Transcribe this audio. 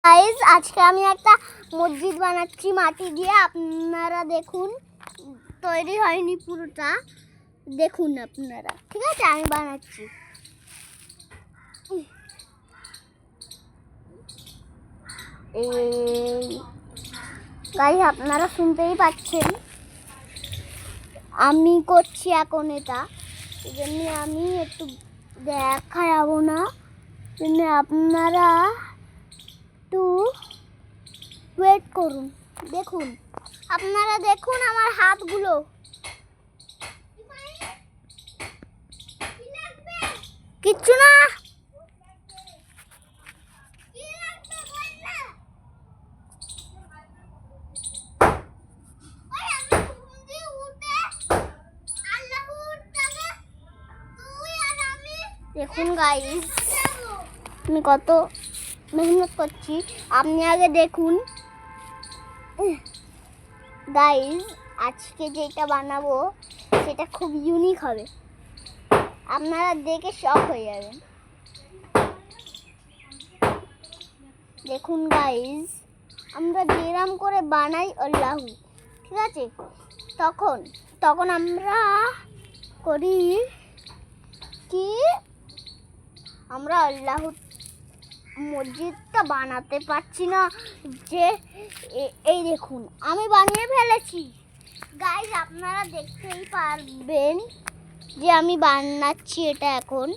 Guys আজকে আমি একটা মসজিদ বানাচ্ছি মাটি দিয়ে। আপনারা দেখুন, তৈরি হয়নি পুরোটা, দেখুন আপনারা। ঠিক আছে, আমি বানাচ্ছি। গাইস আপনারা শুনতেই পাচ্ছেন, আমি করছি এখন এটা। এই জন্য আমি একটু দেখা যাবো না, জন্য আপনারা একটু ওয়েট করুন। দেখুন, আপনারা দেখুন আমার হাতগুলো। কিচ্ছু না, দেখুন গাইস আমি কত মেহনত করছি, আপনি আগে দেখুন। গাইস আজকে যেটা বানাবো সেটা খুব ইউনিক হবে, আপনারা দেখে শক হয়ে যাবেন। দেখুন গাইস, আমরা যেরাম করে বানাই আল্লাহু, ঠিক আছে, তখন আমরা করি কি, আমরা আল্লাহু মসজিদটা বানাতে পারছি না, যে এই দেখুন আমি বানিয়ে ফেলেছি। গাইস আপনারা দেখতেই পারবেন যে আমি বানাচ্ছি এটা এখন।